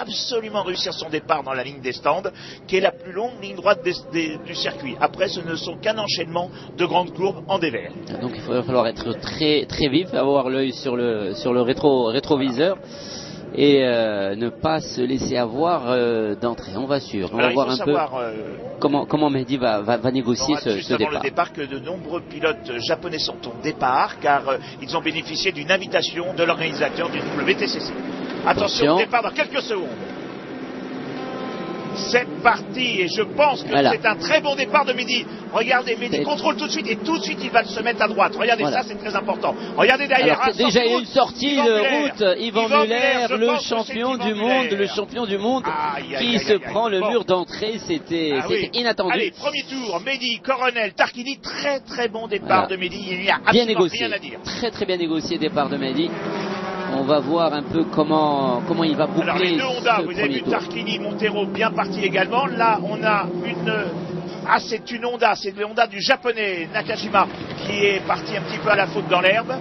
absolument réussir son départ dans la ligne des stands, qui est la plus longue ligne droite du circuit. Après, ce ne sont qu'un enchaînement de grandes courbes en dévers. Donc il va falloir être très très vif, avoir l'œil sur le rétroviseur et ne pas se laisser avoir d'entrée. On va suivre. On va voir un peu comment Mehdi va négocier ce départ. Avant le départ que de nombreux pilotes japonais sont au départ car ils ont bénéficié d'une invitation de l'organisateur du WTCC. Attention, départ dans quelques secondes. C'est parti et je pense que c'est un très bon départ de Mehdi. Regardez, Mehdi contrôle tout de suite et tout de suite il va se mettre à droite. Regardez ça, c'est très important. Regardez derrière. Alors, déjà il y a une sortie de route. Yvan Muller, le champion du monde, qui se prend le mur d'entrée. C'était inattendu. Allez, premier tour, Mehdi, Coronel, Tarquini, très très bon départ de Mehdi. Il n'y a absolument rien à dire. Très très bien négocié départ de Mehdi. On va voir un peu comment il va boucler. Alors les deux Honda, vous avez vu Tarquini, Montero bien parti également. Là on a c'est une Honda, c'est le Honda du japonais Nakajima qui est parti un petit peu à la faute dans l'herbe.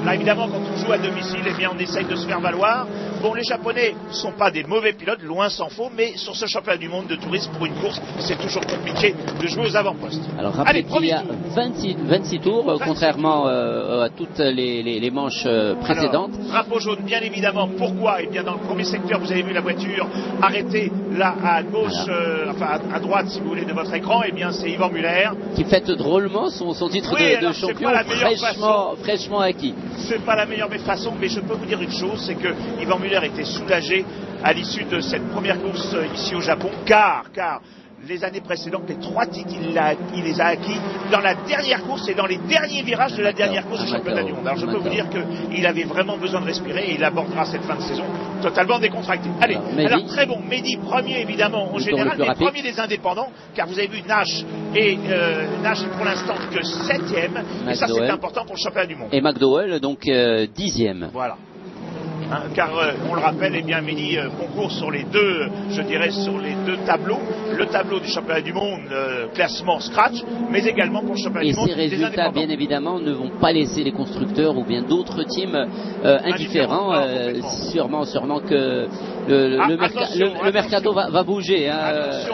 Là évidemment quand on joue à domicile, eh bien on essaye de se faire valoir. Bon, les Japonais ne sont pas des mauvais pilotes, loin s'en faut, mais sur ce championnat du monde de tourisme pour une course, c'est toujours compliqué de jouer aux avant-postes. Alors rappelez qu'il y a 26 tours, contrairement à toutes les manches précédentes. Alors, drapeau jaune, bien évidemment. Pourquoi? Eh bien dans le premier secteur, vous avez vu la voiture arrêtée là à gauche, à droite si vous voulez de votre écran. Eh bien c'est Yvan Muller. Qui fête drôlement son titre de champion fraîchement acquis. C'est pas la meilleure façon, mais je peux vous dire une chose, c'est que Yvan Muller était soulagé à l'issue de cette première course ici au Japon, car les années précédentes, les 3 titres, il les a acquis dans la dernière course et dans les derniers virages de la dernière course du championnat du monde. Alors je peux vous dire qu'il avait vraiment besoin de respirer et il abordera cette fin de saison totalement décontracté. Allez, alors très bon, Mehdi premier évidemment en général, mais premier des indépendants, car vous avez vu Nash Nash pour l'instant que 7ème, et ça c'est important pour le championnat du monde. Et McDowell donc 10ème. Voilà. Car on le rappelle, eh bien Mehdi concourt sur les deux tableaux, le tableau du championnat du monde, classement scratch, mais également pour le championnat du monde. Et ces résultats, bien évidemment, ne vont pas laisser les constructeurs ou bien d'autres teams indifférents. Sûrement que le mercato va bouger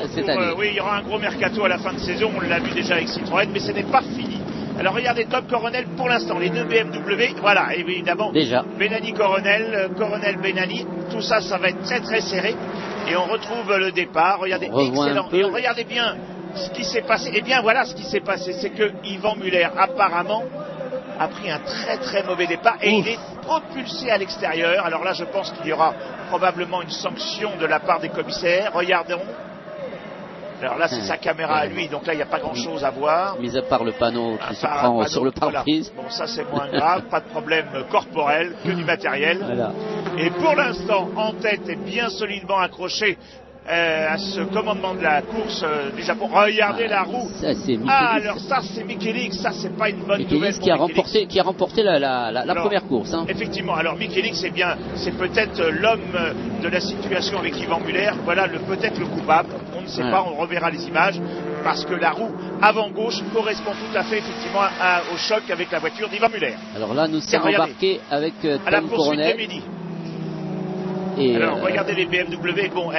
cette année. Oui, il y aura un gros mercato à la fin de saison. On l'a vu déjà avec Citroën, mais ce n'est pas fini. Alors regardez Top Coronel pour l'instant, les deux BMW, voilà évidemment, déjà. Benani Coronel, Coronel Benani, tout ça va être très très serré et on retrouve le départ, regardez, excellent, et regardez bien ce qui s'est passé, et bien voilà ce qui s'est passé, c'est que Yvan Muller apparemment a pris un très très mauvais départ et il est propulsé à l'extérieur. Alors là je pense qu'il y aura probablement une sanction de la part des commissaires, regardons. Alors là c'est sa caméra à lui, donc là il n'y a pas grand chose à voir. Mis à part le panneau qui se prend sur le pare-brise. Voilà. Bon ça c'est moins grave, pas de problème corporel, que du matériel. Voilà. Et pour l'instant en tête est bien solidement accroché à ce commandement de la course du Japon. Regardez la roue. Ça, c'est alors ça c'est Mikelix, ça c'est pas une bonne nouvelle. Qui a remporté la première course. Effectivement, alors Mikelix c'est peut-être l'homme de la situation avec Yvan Muller. Voilà peut-être le coupable. On ne sait pas, on reverra les images. Parce que la roue avant gauche correspond tout à fait effectivement au choc avec la voiture d'Yvan Muller. Alors là nous sommes embarqués avec Tom Coronel. Alors regardez les BMW, bon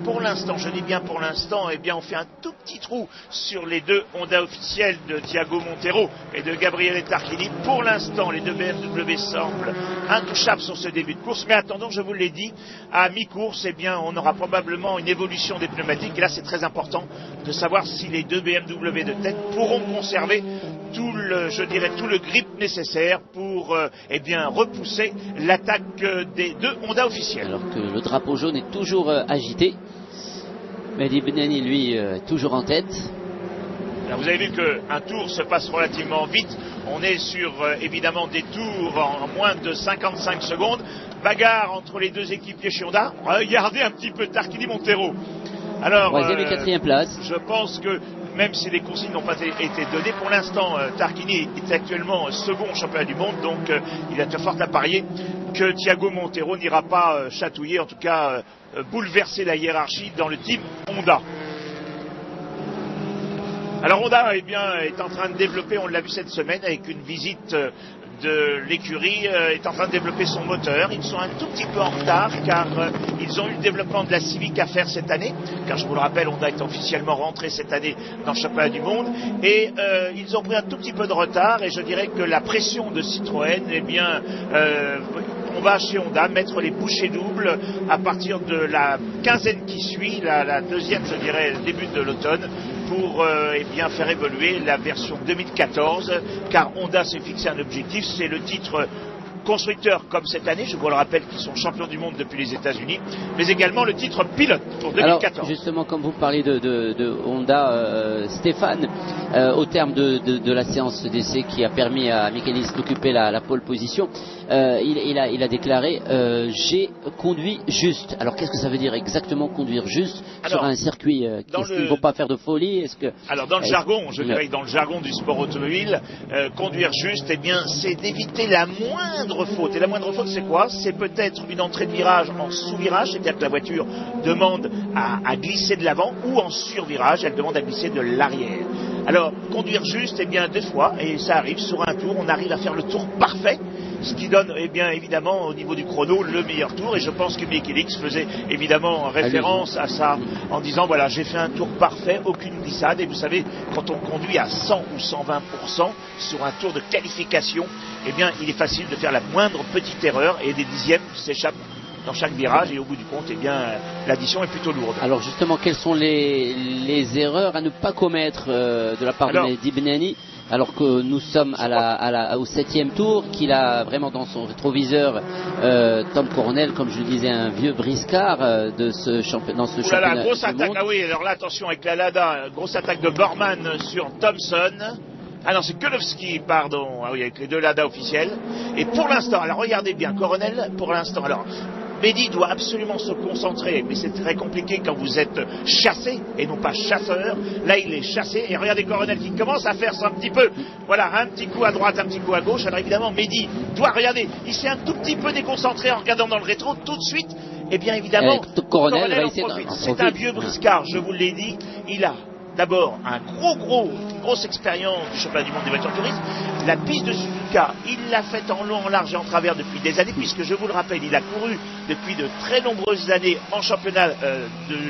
pour l'instant, je dis bien pour l'instant, eh bien on fait un tout petit trou sur les deux Honda officiels de Thiago Montero et de Gabriele Tarquini. Pour l'instant les deux BMW semblent intouchables sur ce début de course, mais attendons, je vous l'ai dit, à mi-course, eh bien on aura probablement une évolution des pneumatiques et là c'est très important de savoir si les deux BMW de tête pourront conserver tout le grip nécessaire pour repousser l'attaque des deux Honda officiels. Alors que le drapeau jaune est toujours agité. Mehdi Benani, lui, toujours en tête. Alors vous avez vu qu'un tour se passe relativement vite. On est sur évidemment des tours en moins de 55 secondes. Bagarre entre les deux équipiers chez Honda. Regardez un petit peu Tarquini Montero. Alors, 3e et 4e place. Je pense que même si les consignes n'ont pas été données, pour l'instant, Tarquini est actuellement second au championnat du monde, donc il a de fort à parier que Thiago Montero n'ira pas chatouiller, en tout cas bouleverser la hiérarchie dans le team Honda. Alors Honda est en train de développer, on l'a vu cette semaine, avec une visite de l'écurie est en train de développer son moteur. Ils sont un tout petit peu en retard car ils ont eu le développement de la Civic à faire cette année, car je vous le rappelle, Honda est officiellement rentré cette année dans le championnat du monde, et ils ont pris un tout petit peu de retard, et je dirais que la pression de Citroën, eh bien, on va chez Honda mettre les bouchées doubles à partir de la quinzaine qui suit, la deuxième, je dirais, début de l'automne, pour eh bien, faire évoluer la version 2014, car Honda s'est fixé un objectif, c'est le titre constructeurs comme cette année, je vous le rappelle, qui sont champions du monde depuis les États-Unis, mais également le titre pilote pour 2014. Alors, justement, comme vous parlez de Honda, Stéphane, au terme de la séance d'essai qui a permis à Michaelis d'occuper la pole position, il a déclaré j'ai conduit juste. Alors, qu'est-ce que ça veut dire exactement conduire juste sur un circuit qu'il ne faut pas faire de folie? Alors, dans le jargon, je dirais dans le jargon du sport automobile, conduire juste, eh bien, c'est d'éviter la moindre faute. Et la moindre faute, c'est quoi? C'est peut-être une entrée de virage en sous-virage, c'est-à-dire que la voiture demande à glisser de l'avant, ou en sur-virage, elle demande à glisser de l'arrière. Alors, conduire juste, eh bien, 2 fois, et ça arrive sur un tour, on arrive à faire le tour parfait, ce qui donne, eh bien, évidemment, au niveau du chrono, le meilleur tour, et je pense que Michaelis faisait évidemment référence à ça, en disant, voilà, j'ai fait un tour parfait, aucune glissade, et vous savez, quand on conduit à 100 ou 120% sur un tour de qualification, eh bien, il est facile de faire la moindre petite erreur, et des dixièmes s'échappent dans chaque virage, et au bout du compte, eh bien, l'addition est plutôt lourde. Alors justement, quelles sont les erreurs à ne pas commettre de la part de Mehdi Benani, alors que nous sommes au 7e tour, qu'il a vraiment dans son rétroviseur Tom Coronel, comme je le disais, un vieux briscard dans ce championnat. Grosse attaque, ah oui, alors là, attention avec la Lada, grosse attaque de Borman sur Thompson. Ah non, c'est Kolowski, pardon, ah oui, avec les 2 Lada officiels. Et pour l'instant, alors regardez bien, Coronel, pour l'instant, alors Mehdi doit absolument se concentrer, mais c'est très compliqué quand vous êtes chassé et non pas chasseur. Là, il est chassé, et regardez Coronel qui commence à faire ça un petit peu. Voilà, un petit coup à droite, un petit coup à gauche. Alors évidemment, Mehdi doit regarder. Il s'est un tout petit peu déconcentré en regardant dans le rétro tout de suite. Et bien évidemment, Coronel en profite. C'est un vieux briscard, je vous l'ai dit. Il a d'abord une grosse expérience du championnat du monde des voitures touristes. La piste de Suzuka, il l'a faite en long, en large et en travers depuis des années, puisque je vous le rappelle, il a couru depuis de très nombreuses années en championnat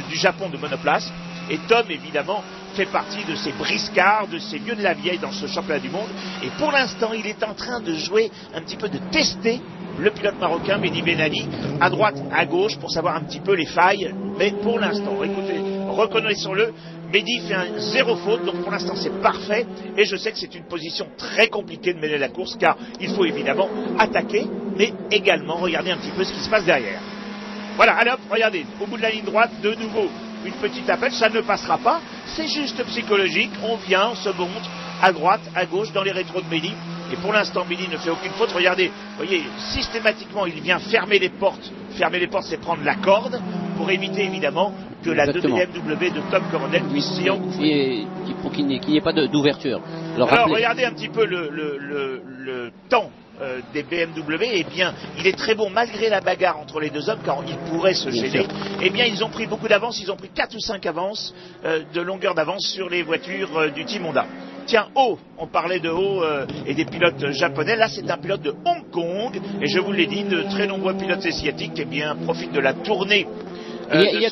du Japon de monoplace. Et Tom, évidemment, fait partie de ces briscards, de ces vieux de la vieille dans ce championnat du monde. Et pour l'instant, il est en train de jouer un petit peu, de tester le pilote marocain Mehdi Benani, à droite, à gauche, pour savoir un petit peu les failles. Mais pour l'instant, écoutez, reconnaissons-le, Mehdi fait un 0 faute, donc pour l'instant c'est parfait, et je sais que c'est une position très compliquée de mener la course, car il faut évidemment attaquer, mais également regarder un petit peu ce qui se passe derrière. Voilà, alors regardez, au bout de la ligne droite, de nouveau, une petite appel, ça ne passera pas, c'est juste psychologique, on vient, on se montre, à droite, à gauche, dans les rétros de Mehdi, et pour l'instant Mehdi ne fait aucune faute. Regardez, vous voyez, systématiquement il vient fermer les portes, c'est prendre la corde, pour éviter évidemment que la BMW de Tom Coronel puisse s'y engouffrer. Pour qu'il n'y ait pas d'ouverture. Alors regardez un petit peu le temps des BMW, eh bien, il est très bon malgré la bagarre entre les 2 hommes, car ils pourraient se gêner. Eh bien, ils ont pris beaucoup d'avance, ils ont pris 4 ou 5 avances de longueur d'avance sur les voitures du Team Honda. Tiens, on parlait de et des pilotes japonais. Là, c'est un pilote de Hong Kong, et je vous l'ai dit, de très nombreux pilotes asiatiques, eh bien, profitent de la tournée. Il y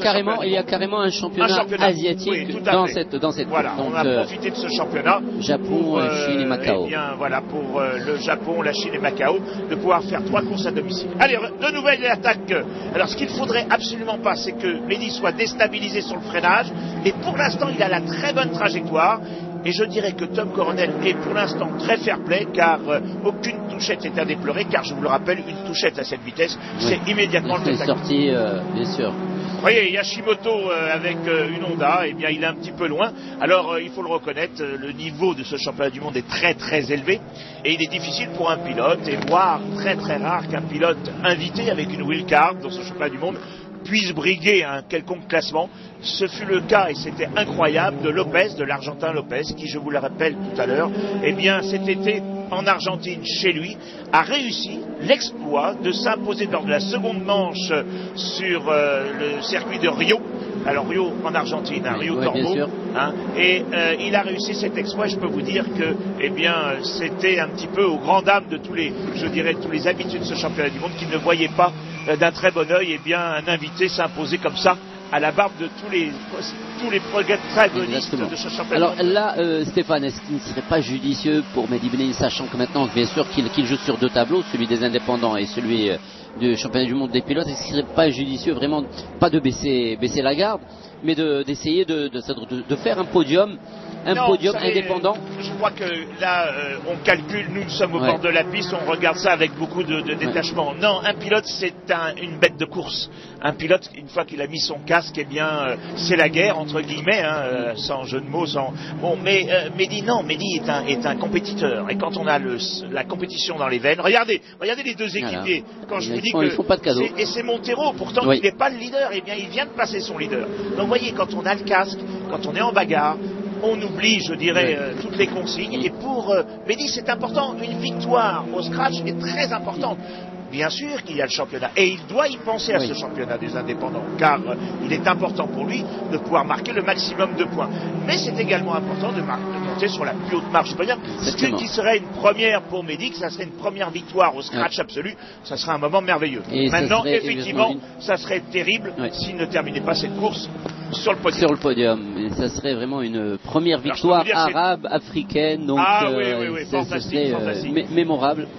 a carrément un championnat asiatique dans cette voilà, donc, on a profité de ce championnat. Japon, Chine et Macao. Eh bien, voilà, pour le Japon, la Chine et Macao, de pouvoir faire 3 courses à domicile. Allez, de nouvelles attaques. Alors, ce qu'il ne faudrait absolument pas, c'est que Mehdi soit déstabilisé sur le freinage. Et pour l'instant, il a la très bonne trajectoire. Et je dirais que Tom Coronel est pour l'instant très fair-play, car aucune touchette n'est à déplorer, car je vous le rappelle, une touchette à cette vitesse, c'est immédiatement le contact. C'est sorti, bien sûr. Vous voyez, Yashimoto avec une Honda, eh bien, il est un petit peu loin. Alors, il faut le reconnaître, le niveau de ce championnat du monde est très très élevé, et il est difficile pour un pilote, et voire très très rare qu'un pilote invité avec une wildcard dans ce championnat du monde puisse briguer un quelconque classement. Ce fut le cas, et c'était incroyable, de Lopez, de l'Argentin Lopez, qui, je vous le rappelle tout à l'heure, eh bien, cet été en Argentine, chez lui, a réussi l'exploit de s'imposer lors de la seconde manche sur le circuit de Rio. Alors Rio en Argentine, Rio Tormo, et il a réussi cet exploit. Je peux vous dire que, c'était un petit peu aux grandes dames de tous les habitués de ce championnat du monde qui ne voyaient pas d'un très bon œil, un invité s'imposer comme ça à la barbe de tous les protagonistes de ce championnat. Alors là, Stéphane, est-ce qu'il ne serait pas judicieux pour Mehdi Benani, sachant que maintenant, bien sûr, qu'il joue sur deux tableaux, celui des indépendants et celui du championnat du monde des pilotes, est-ce qu'il ne serait pas judicieux vraiment, pas de baisser la garde, mais d'essayer de faire un podium indépendant? Je crois que là, on calcule, nous sommes au bord de la piste, on regarde ça avec beaucoup de détachement. Non, un pilote, c'est une bête de course. Un pilote, une fois qu'il a mis son casque, c'est la guerre, entre guillemets, sans jeu de mots, mais Mehdi est un compétiteur. Et quand on a la compétition dans les veines, regardez les deux équipiers. Quand je vous dis que ils font pas de cadeau. Et c'est Montero, pourtant il n'est pas le leader, il vient de passer son leader. Donc vous voyez, quand on a le casque, quand on est en bagarre, on oublie, je dirais, toutes les consignes. Et pour Mehdi, c'est important. Une victoire au scratch est très importante. Bien sûr qu'il y a le championnat. Et il doit y penser à ce championnat des indépendants. Car il est important pour lui de pouvoir marquer le maximum de points. Mais c'est également important de monter sur la plus haute marche. Je peux dire, ce qui serait une première pour Mehdi, que ça serait une première victoire au scratch absolu, ça serait un moment merveilleux. Et maintenant, effectivement, ça serait terrible s'il ne terminait pas cette course sur le podium. Et ça serait vraiment une première victoire arabe, africaine, donc ça serait mémorable.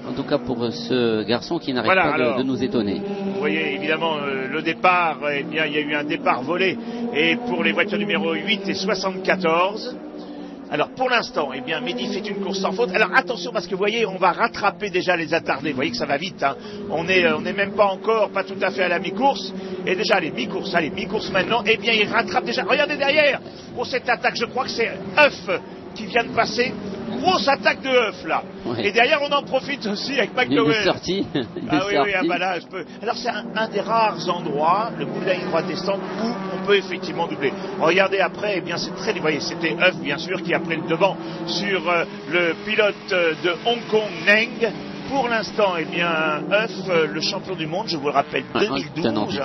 En tout cas pour ce garçon qui n'arrête pas de nous étonner. Vous voyez évidemment le départ, il y a eu un départ volé, et pour les voitures numéro 8 et 74. Alors pour l'instant, Mehdi fait une course sans faute. Alors attention, parce que vous voyez, on va rattraper déjà les attardés. Vous voyez que ça va vite. On est même pas tout à fait à la mi-course. Et déjà les mi-course maintenant. Il rattrape déjà. Regardez derrière. Pour cette attaque, je crois que c'est Huff qui vient de passer. Grosse attaque de Huff là. Ouais. Et derrière on en profite aussi avec McDowell. Il est sorti. Là, je peux. Alors c'est un des rares endroits, le bout de la ligne droite descente, où on peut effectivement doubler. Regardez après, c'est très. Vous voyez, c'était Huff bien sûr qui a pris le devant sur le pilote de Hong Kong, Neng. Pour l'instant, Huff, le champion du monde, je vous le rappelle, 2012,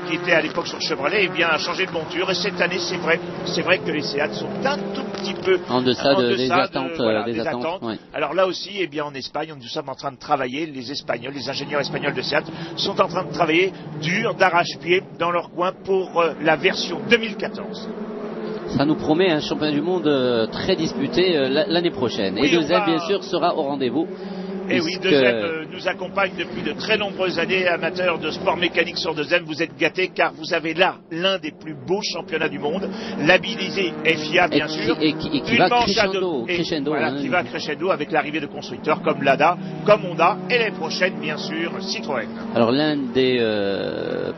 qui était à l'époque sur Chevrolet, a changé de monture. Et cette année, c'est vrai que les Seat sont un tout petit peu en deçà des attentes. Ouais. Alors là aussi, en Espagne, nous sommes en train de travailler. Les ingénieurs espagnols de Seat sont en train de travailler dur, d'arrache-pied, dans leur coin pour la version 2014. Ça nous promet un championnat du monde très disputé l'année prochaine. Et Deuxième, bien sûr, sera au rendez-vous. Et oui, Deuxième nous accompagne depuis de très nombreuses années. Amateurs de sport mécanique sur Deuxième, vous êtes gâtés car vous avez là l'un des plus beaux championnats du monde, labellisé FIA bien sûr, et qui va crescendo, qui va crescendo avec l'arrivée de constructeurs comme Lada, comme Honda et l'année prochaine bien sûr Citroën. Alors l'un des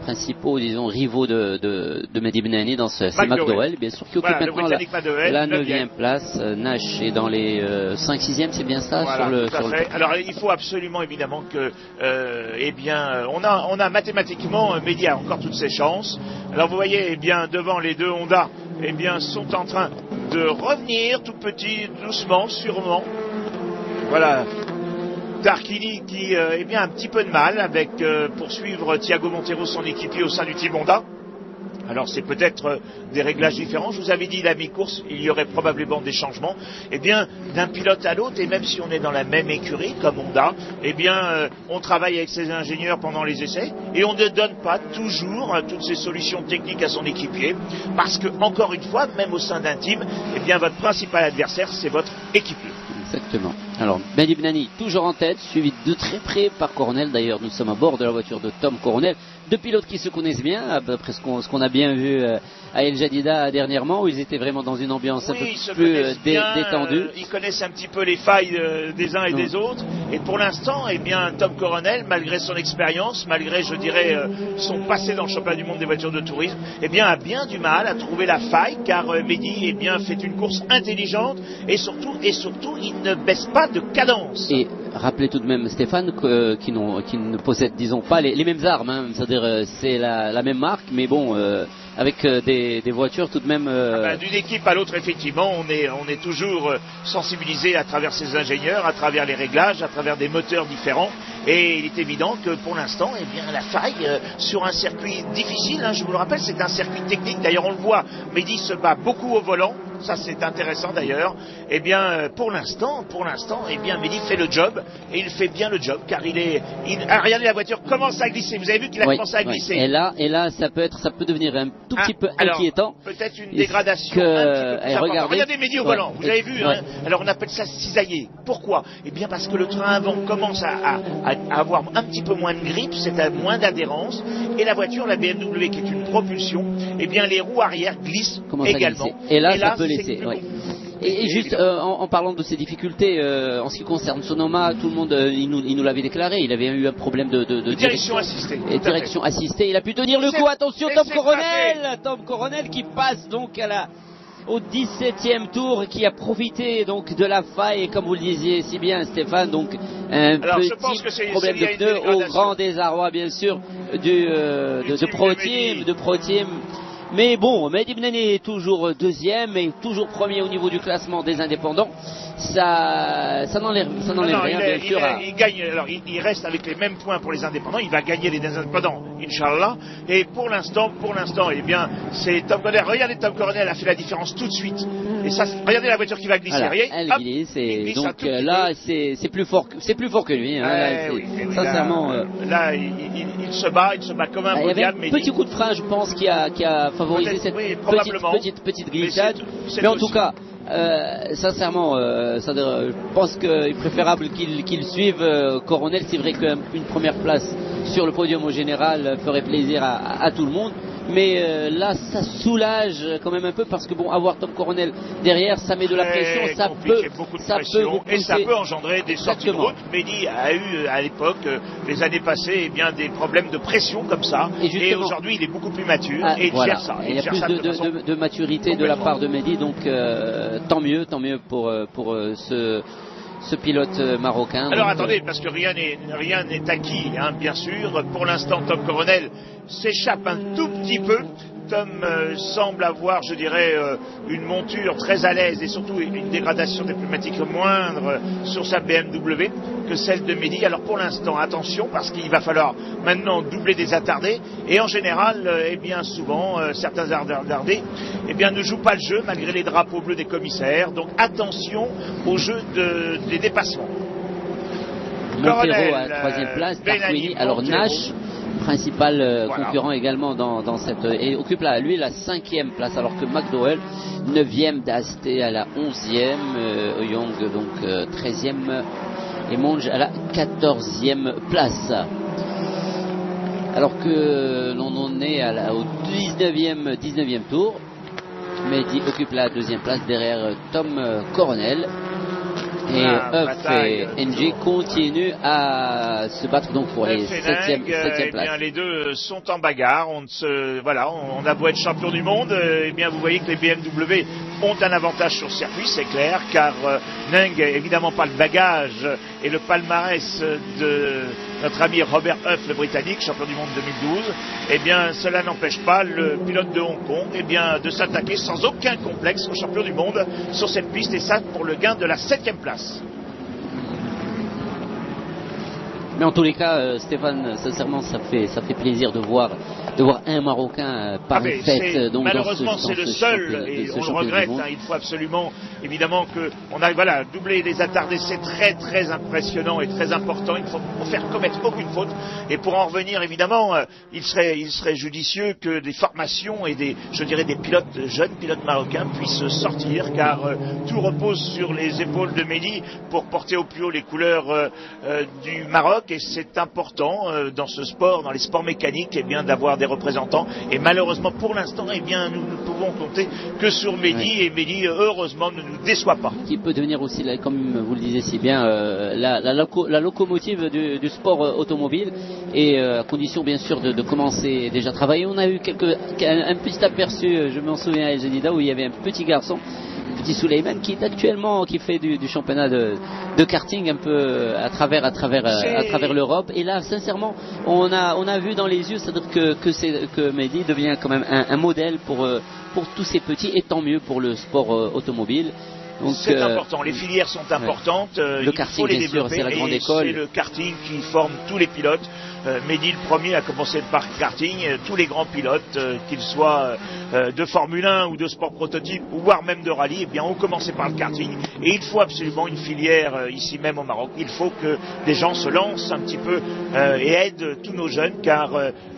principaux, disons, rivaux de Mehdi Benani c'est McDowell, bien sûr, qui occupe maintenant la 9e place. Nash est dans les 5-6e, c'est bien ça, sur le. Alors il faut absolument évidemment que on a mathématiquement Mehdi a encore toutes ses chances. Alors vous voyez devant les deux Honda sont en train de revenir tout petit, doucement, sûrement. Voilà. Tarquini qui a un petit peu de mal avec poursuivre Thiago Montero, son équipier au sein du team Honda. Alors c'est peut-être des réglages différents. Je vous avais dit la mi-course, il y aurait probablement des changements. D'un pilote à l'autre, et même si on est dans la même écurie comme Honda, on travaille avec ses ingénieurs pendant les essais et on ne donne pas toujours toutes ces solutions techniques à son équipier, parce que encore une fois, même au sein d'un team, votre principal adversaire, c'est votre équipier. Exactement. Alors, Mehdi Benani, toujours en tête, suivi de très près par Coronel. D'ailleurs, nous sommes à bord de la voiture de Tom Coronel. Deux pilotes qui se connaissent bien, après ce qu'on a bien vu à El Jadida dernièrement, où ils étaient vraiment dans une ambiance un peu plus détendue. Ils connaissent un petit peu les failles des uns et des autres. Et pour l'instant, Tom Coronel, malgré son expérience, malgré, je dirais, son passé dans le championnat du monde des voitures de tourisme, a bien du mal à trouver la faille, car Mehdi, fait une course intelligente et surtout, il ne baisse pas de cadence. Et rappelez tout de même, Stéphane, qui ne possède, disons, pas les mêmes armes, c'est-à-dire c'est la même marque, mais bon, avec des voitures tout de même. D'une équipe à l'autre, effectivement, on est toujours sensibilisé à travers ces ingénieurs, à travers les réglages, à travers des moteurs différents. Et il est évident que pour l'instant, eh bien, la faille sur un circuit difficile, je vous le rappelle, c'est un circuit technique. D'ailleurs, on le voit, Mehdi se bat beaucoup au volant. Ça, c'est intéressant d'ailleurs. Eh bien, pour l'instant, eh bien, Mehdi fait le job et il fait bien le job car regardez, la voiture commence à glisser. Vous avez vu qu'il a commencé à glisser. Et là, ça peut devenir un tout petit peu inquiétant. Peut-être une dégradation un petit peu plus regardez Mehdi au volant. Vous avez vu. Alors, on appelle ça cisailler. Pourquoi? Eh bien, parce que le train avant commence à avoir un petit peu moins de grippe, c'est moins d'adhérence, et la voiture, la BMW, qui est une propulsion, eh bien, les roues arrière glissent également. Et là, ça peut laisser. Et juste en parlant de ces difficultés, en ce qui concerne Sonoma, tout le monde, il nous l'avait déclaré, il avait eu un problème de direction assistée. Et direction assistée, il a pu tenir le coup. Attention, Tom Coronel qui passe donc au 17e tour, qui a profité donc de la faille, comme vous le disiez si bien Stéphane, donc un petit problème de pneu au grand désarroi bien sûr de Pro Team. Mais bon, Mehdi Bnani est toujours deuxième et toujours premier au niveau du classement des indépendants. Ça n'enlève rien, bien sûr. Il gagne, alors il reste avec les mêmes points pour les indépendants. Il va gagner les indépendants, Inch'Allah. Et pour l'instant, eh bien, c'est Tom Coronel. Regardez, Tom Coronel a fait la différence tout de suite. Et ça, regardez la voiture qui va glisser. Voilà, elle glisse. Et donc là, c'est plus fort que lui. Sincèrement. Là, il se bat comme un beau diable. Il y avait un petit coup de frein, je pense, qui a favorisé cette petite glissade. Mais en tout cas, sincèrement, je pense qu'il est préférable qu'il suive Coronel. C'est vrai qu'une première place sur le podium au général ferait plaisir à tout le monde. Mais là, ça soulage quand même un peu parce que bon, avoir Tom Coronel derrière, ça met de la pression, ça peut engendrer des sorties de route. Mehdi a eu à l'époque, les années passées, des problèmes de pression comme ça. Et aujourd'hui, il est beaucoup plus mature et il gère ça. Il y a plus de maturité de la part de Mehdi, donc tant mieux pour ce pilote marocain. Alors attendez, parce que rien n'est acquis, bien sûr. Pour l'instant, Tom Coronel s'échappe un tout petit peu. Tom semble avoir, je dirais, une monture très à l'aise et surtout une dégradation des pneumatiques moindre sur sa BMW que celle de Mehdi. Alors pour l'instant, attention, parce qu'il va falloir maintenant doubler des attardés. Et en général, souvent, certains attardés ne jouent pas le jeu malgré les drapeaux bleus des commissaires. Donc attention au jeu des dépassements. Montero à 3e place, Tarquini, alors Nash, principal concurrent également dans cette, et occupe la 5e place, alors que McDowell 9e, Dasté à la 11e, Young donc 13e et Monge à la 14e place. Alors que l'on en est au 19e tour, Mehdi occupe la 2e place derrière Tom Coronel. Et Huff et NG continuent à se battre donc pour les 7e places. Les deux sont en bagarre. On a beau être champion du monde, vous voyez que les BMW ont un avantage sur circuit, c'est clair, car Neng n'a évidemment pas le bagage et le palmarès de notre ami Robert Huff, le Britannique, champion du monde 2012. Cela n'empêche pas le pilote de Hong Kong de s'attaquer sans aucun complexe au champion du monde sur cette piste, et ça pour le gain de la 7e place. Mais en tous les cas, Stéphane, sincèrement, ça fait plaisir de voir un Marocain parfait. Donc malheureusement, c'est le seul, et on le regrette. Il faut absolument, évidemment, qu'on arrive à doubler les attardés. C'est très très impressionnant et très important. Il ne faut faire commettre aucune faute. Et pour en revenir, évidemment, il serait judicieux que des formations et des jeunes pilotes marocains puissent sortir, car tout repose sur les épaules de Mehdi pour porter au plus haut les couleurs du Maroc. Et c'est important dans ce sport, dans les sports mécaniques, d'avoir des représentants. Et malheureusement, pour l'instant, nous ne pouvons compter que sur Mehdi. Et Mehdi, heureusement, ne nous déçoit pas. Qui peut devenir aussi, comme vous le disiez si bien, la locomotive du sport automobile. Et à condition, bien sûr, de commencer déjà à travailler. On a eu un petit aperçu, je m'en souviens à El Jadida, où il y avait un petit garçon petit Suleiman qui est actuellement, qui fait du championnat de karting un peu à travers l'Europe. Et là, sincèrement, on a vu dans les yeux, c'est-à-dire que Mehdi devient quand même un modèle pour tous ces petits, et tant mieux pour le sport automobile. C'est important, les filières sont importantes, le karting, bien sûr, c'est la grande école. C'est le karting qui forme tous les pilotes. Mehdi, le premier, a commencé par karting. Tous les grands pilotes, qu'ils soient de Formule 1 ou de sport prototype, ou voire même de rallye, eh bien, ont commencé par le karting. Et il faut absolument une filière ici même au Maroc. Il faut que des gens se lancent un petit peu et aident tous nos jeunes, car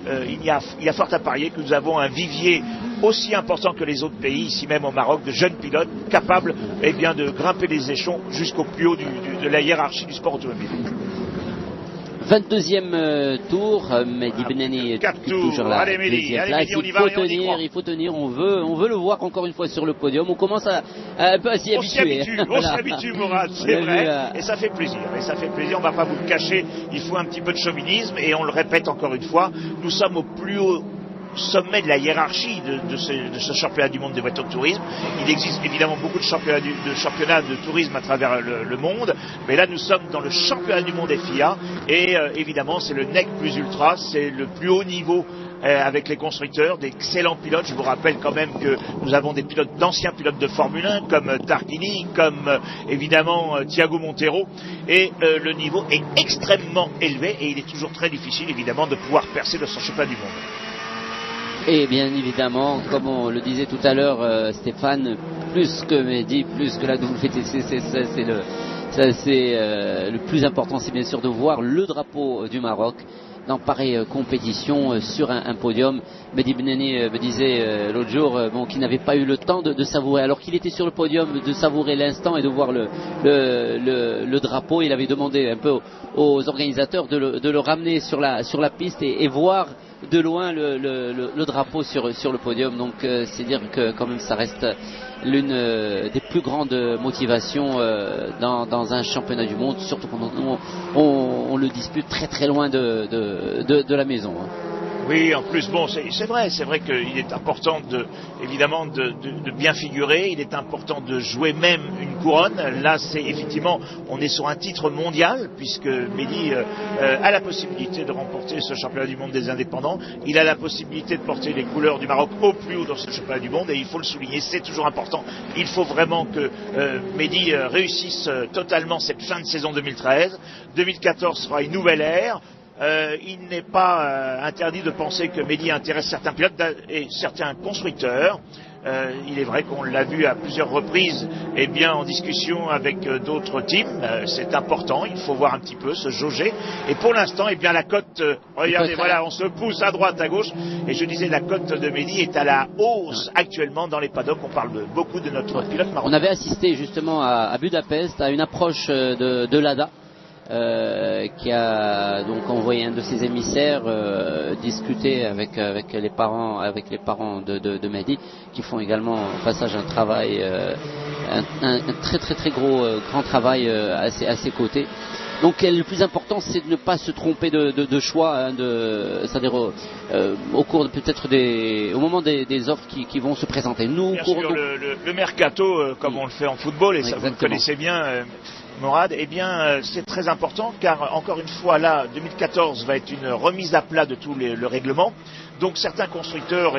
il y a fort à parier que nous avons un vivier aussi important que les autres pays, ici même au Maroc, de jeunes pilotes capables de grimper les échelons jusqu'au plus haut de la hiérarchie du sport automobile. 22e tour, Mehdi Bennani est toujours là. Allez Mehdi, il faut tenir, on veut le voir encore une fois sur le podium. On commence un peu à s'y habituer. On s'y habitue, Mourad, c'est vrai, et ça fait plaisir. On ne va pas vous le cacher, il faut un petit peu de chauvinisme, et on le répète encore une fois, nous sommes au plus haut sommet de la hiérarchie de ce championnat du monde de voitures de tourisme. Il existe évidemment beaucoup de championnats de tourisme à travers le monde, mais là nous sommes dans le championnat du monde FIA, et évidemment c'est le NEC plus ultra, c'est le plus haut niveau avec les constructeurs, d'excellents pilotes. Je vous rappelle quand même que nous avons d'anciens pilotes de Formule 1 comme Tarquini, comme évidemment Thiago Montero, et le niveau est extrêmement élevé, et il est toujours très difficile évidemment de pouvoir percer dans ce championnat du monde. Et bien évidemment, comme on le disait tout à l'heure, Stéphane, plus que Mehdi, plus que la WTCC, le plus important, c'est bien sûr de voir le drapeau du Maroc dans pareille compétition sur un podium. Mehdi Bennani me disait l'autre jour qu'il n'avait pas eu le temps de savourer, alors qu'il était sur le podium, de savourer l'instant et de voir le drapeau. Il avait demandé un peu aux organisateurs de le ramener sur la piste et voir de loin le drapeau sur le podium. Donc c'est dire que quand même ça reste l'une des plus grandes motivations dans un championnat du monde, surtout quand on le dispute très très loin de la maison. Oui, en plus, c'est vrai qu'il est important évidemment de bien figurer, il est important de jouer même une couronne. Là, c'est effectivement, on est sur un titre mondial, puisque Mehdi a la possibilité de remporter ce championnat du monde des indépendants. Il a la possibilité de porter les couleurs du Maroc au plus haut dans ce championnat du monde, et il faut le souligner, c'est toujours important. Il faut vraiment que Mehdi réussisse totalement cette fin de saison 2013. 2014 sera une nouvelle ère. Il n'est pas interdit de penser que Mehdi intéresse certains pilotes et certains constructeurs. Il est vrai qu'on l'a vu à plusieurs reprises en discussion avec d'autres teams. C'est important, il faut voir un petit peu se jauger. Et pour l'instant, la cote, regardez, voilà, on se pousse à droite, à gauche. Et je disais, la cote de Mehdi est à la hausse actuellement dans les paddocks. On parle beaucoup de notre pilote marocain. On avait assisté justement à Budapest à une approche de l'ADA. Qui a donc envoyé un de ses émissaires discuter avec les parents de Mehdi, qui font également au passage un travail un très très très grand travail à ses côtés. Donc le plus important, c'est de ne pas se tromper de choix, c'est-à-dire au cours peut-être au moment des offres qui vont se présenter. Nous, bien sûr, le mercato, comme on le fait en football, et ça vous le connaissez bien, Mourad, c'est très important, car encore une fois là, 2014 va être une remise à plat de tout le règlement. Donc certains constructeurs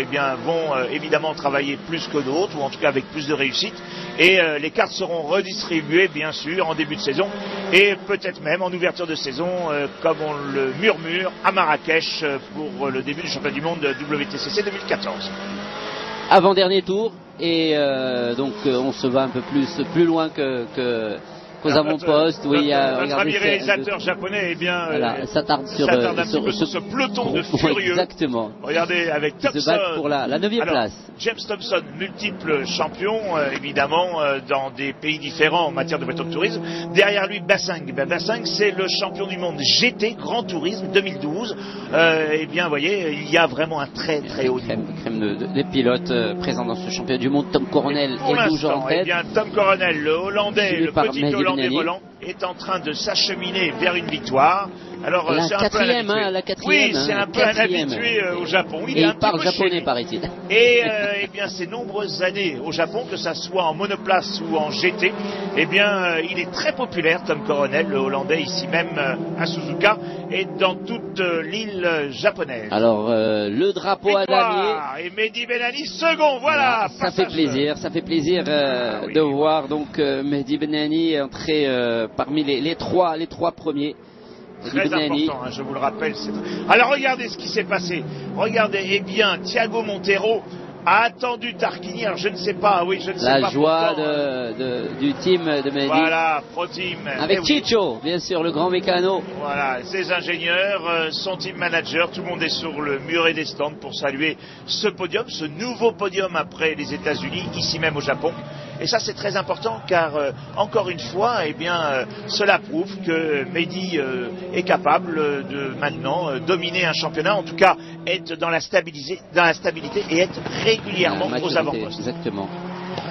vont évidemment travailler plus que d'autres, ou en tout cas avec plus de réussite, et les cartes seront redistribuées bien sûr en début de saison, et peut-être même en ouverture de saison, comme on le murmure, à Marrakech pour le début du championnat du monde WTCC 2014. Avant-dernier tour, et donc on se va un peu plus loin qu'aux avant-postes. Oui, notre ami réalisateur japonais s'attarde sur ce peloton de furieux. Exactement. Regardez, avec Thompson, se battent pour la 9e place. James Thompson, multiple champion, évidemment, dans des pays différents en matière de voiture de tourisme. Derrière lui, Bassing. Bassing, c'est le champion du monde GT, Grand Tourisme 2012. Vous voyez, il y a vraiment un très très haut niveau. Crème des pilotes présents dans ce championnat du monde. Tom Coronel est toujours en tête. Tom Coronel, le Hollandais, le petit Hollandais volant, est en train de s'acheminer vers une victoire. Alors, la quatrième, la quatrième. Oui, c'est un peu un habitué au Japon. Il parle japonais, paraît-il. Et eh bien, ces nombreuses années au Japon, que ça soit en monoplace ou en GT, eh bien, il est très populaire, Tom Coronel, le Hollandais, ici même à Suzuka et dans toute l'île japonaise. Alors, le drapeau à damier. Et Mehdi Benani second, voilà. Ça fait plaisir de voir donc Mehdi Benani entrer parmi les trois premiers. Très important, hein, je vous le rappelle. Alors regardez ce qui s'est passé. Regardez, eh bien, Thiago Montero a attendu Tarquini. Alors je ne sais pas, oui, je ne sais pas. La joie du team de Mehdi. Voilà, Pro Team. Avec Chicho, bien sûr, le grand mécano. Voilà, ses ingénieurs, son team manager, tout le monde est sur le muret des stands pour saluer ce podium, ce nouveau podium après les États-Unis, ici même au Japon. Et ça c'est très important car encore une fois, eh bien, cela prouve que Mehdi est capable de maintenant dominer un championnat, en tout cas être dans la stabilité et être régulièrement aux avant-postes. Exactement.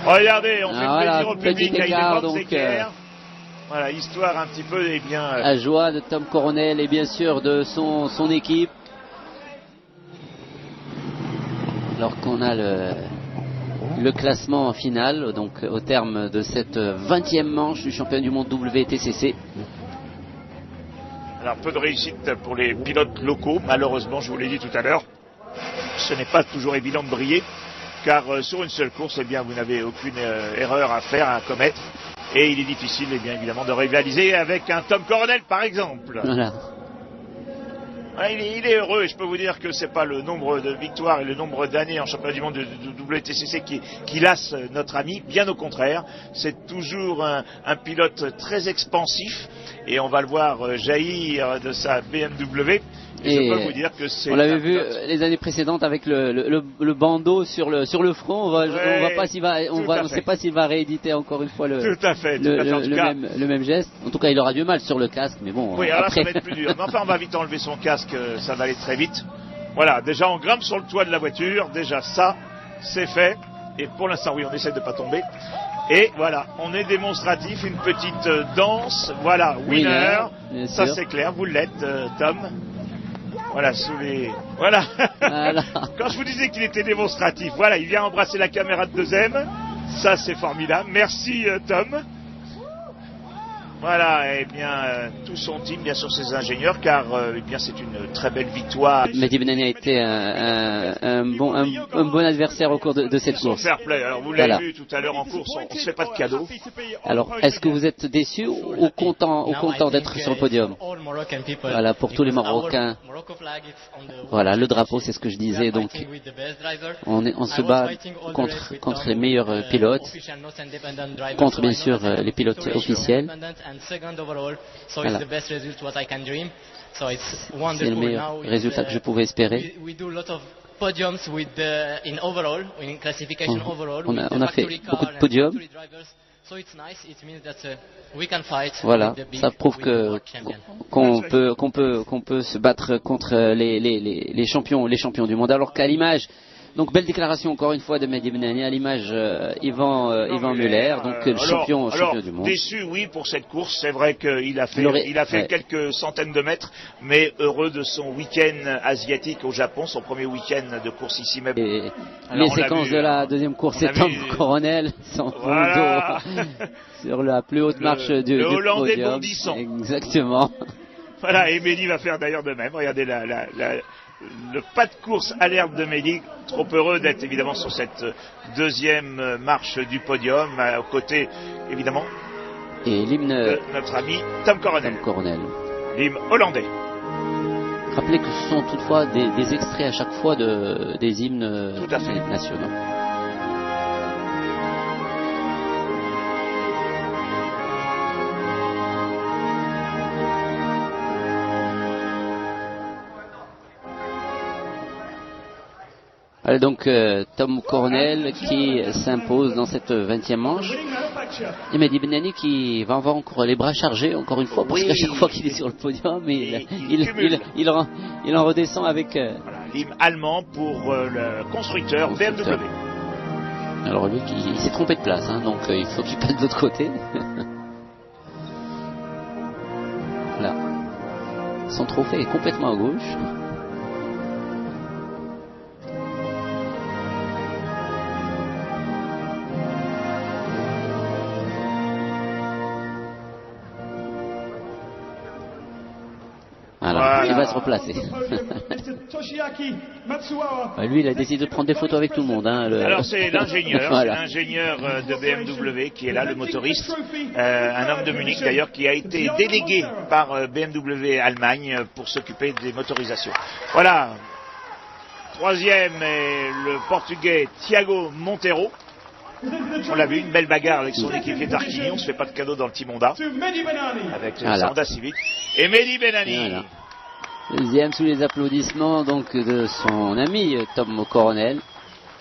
Regardez, on fait plaisir au public petit écart, donc, voilà, histoire un petit peu, eh bien. La joie de Tom Coronel et bien sûr de son équipe. Alors qu'on a le classement final, donc au terme de cette 20e manche du championnat du monde WTCC. Alors peu de réussite pour les pilotes locaux, malheureusement, je vous l'ai dit tout à l'heure, ce n'est pas toujours évident de briller, car sur une seule course, eh bien, vous n'avez aucune erreur à faire, à commettre, et il est difficile, eh bien, évidemment, de rivaliser avec un Tom Coronel, par exemple. Voilà. Il est heureux et je peux vous dire que c'est pas le nombre de victoires et le nombre d'années en championnat du monde de WTCC qui lasse notre ami, bien au contraire. C'est toujours un pilote très expansif et on va le voir jaillir de sa BMW. Et je peux vous dire que c'est. On l'avait vu les années précédentes avec le bandeau sur le front. On ne sait pas s'il va rééditer encore une fois le même geste. En tout cas, il aura du mal sur le casque, mais bon. Oui, alors après... là, ça va être plus dur. Mais enfin, on va vite enlever son casque, ça va aller très vite. Voilà, déjà on grimpe sur le toit de la voiture. Déjà ça, c'est fait. Et pour l'instant, oui, on essaie de ne pas tomber. Et voilà, on est démonstratif, une petite danse. Voilà, winner. Ça c'est clair, vous l'êtes, Tom. Voilà, Voilà. Quand je vous disais qu'il était démonstratif, voilà, il vient embrasser la caméra de deuxième. Ça, c'est formidable. Merci, Tom. Voilà, eh bien, tout son team, bien sûr, ses ingénieurs, car eh bien, c'est une très belle victoire. Mehdi Benani a été un bon adversaire au cours de cette course. Fair play. Alors, vous l'avez vu tout à l'heure en course, on ne se fait pas de cadeaux. Alors, est-ce que vous êtes déçu ou content d'être sur le podium? Voilà, pour tous les Marocains. Voilà, le drapeau, c'est ce que je disais. Donc, on se bat contre les meilleurs pilotes, contre bien sûr les pilotes officiels. Voilà. C'est le meilleur résultat que je pouvais espérer. On a fait beaucoup de podiums. Voilà, ça prouve qu'on peut se battre contre les champions du monde. Alors qu'à l'image, donc belle déclaration encore une fois de Mehdi Benani, à l'image Yvan Muller, donc le champion du monde. Déçu, oui, pour cette course. C'est vrai qu'il a fait quelques centaines de mètres, mais heureux de son week-end asiatique au Japon, son premier week-end de course ici même. Et les séquences de la deuxième course, c'est Tom Coronel, son dos sur la plus haute marche du podium. Le Hollandais bondissant. Exactement. Voilà, et Mehdi va faire d'ailleurs de même. Regardez le pas de course à l'herbe de Mehdi, trop heureux d'être évidemment sur cette deuxième marche du podium, aux côtés évidemment de notre ami Tom Coronel. L'hymne hollandais. Rappelez que ce sont toutefois des extraits à chaque fois des hymnes nationaux. Allez, donc Tom Coronel qui s'impose dans cette 20e manche. Et Mehdi Benani qui va avoir encore les bras chargés encore une fois, parce qu'à chaque fois qu'il est sur le podium, il en redescend avec... l'hymne allemand pour le constructeur BMW. Alors lui, il s'est trompé de place, hein, donc il faut qu'il passe de l'autre côté. Voilà. Son trophée est complètement à gauche. Voilà. Il va se replacer. Lui, il a décidé de prendre des photos avec tout le monde. Alors c'est l'ingénieur, voilà. L'ingénieur de BMW qui est là, le motoriste, un homme de Munich d'ailleurs qui a été délégué par BMW Allemagne pour s'occuper des motorisations. Voilà, troisième est le portugais Thiago Monteiro. On l'a vu, une belle bagarre avec son équipier Tarquini, on ne se fait pas de cadeau dans le Team Honda, avec sa Honda Civic. Et Mehdi Benani. Voilà. Deuxième sous les applaudissements donc de son ami Tom Coronel.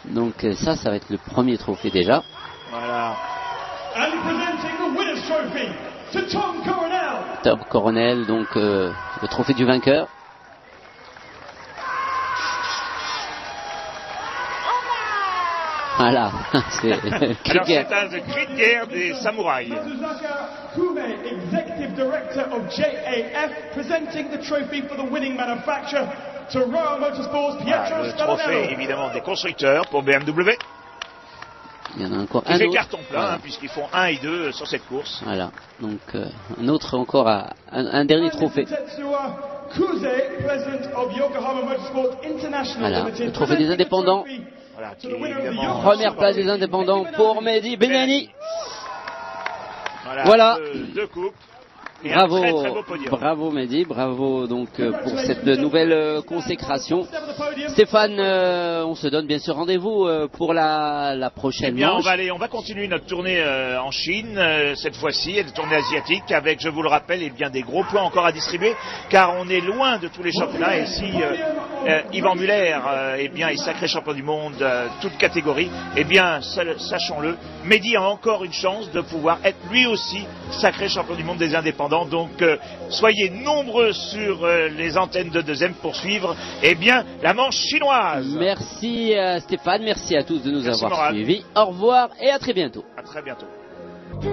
Donc ça va être le premier trophée déjà. Voilà. Tom Coronel, donc le trophée du vainqueur. Voilà, c'est le cri de guerre. Alors c'est un cri de guerre des samouraïs. Executive Director of JAF, presenting the trophy for the winning manufacturer to Royal Motorsports, Pietro le trophée évidemment des constructeurs pour BMW. Il y en a encore un autre. Carton plein, voilà. Puisqu'ils font 1 et 2 sur cette course. Voilà, donc un autre encore, un dernier trophée. Voilà, le trophée des indépendants. Voilà, première place des indépendants pour Mehdi Benani. Voilà. Deux coupes. Bravo, très, très beau podium. Bravo Mehdi, bravo donc pour cette nouvelle consécration. Stéphane, on se donne bien sûr rendez-vous pour la prochaine manche. On va continuer notre tournée en Chine, cette fois-ci, une tournée asiatique, avec, je vous le rappelle, des gros points encore à distribuer, car on est loin de tous les championnats, et si Yvan Muller est sacré champion du monde, toute catégorie, sachons-le, Mehdi a encore une chance de pouvoir être lui aussi sacré champion du monde des indépendants. Donc soyez nombreux sur les antennes de Deuxième pour suivre la manche chinoise. Merci Stéphane, merci à tous de nous avoir suivis. Au revoir et à très bientôt. À très bientôt.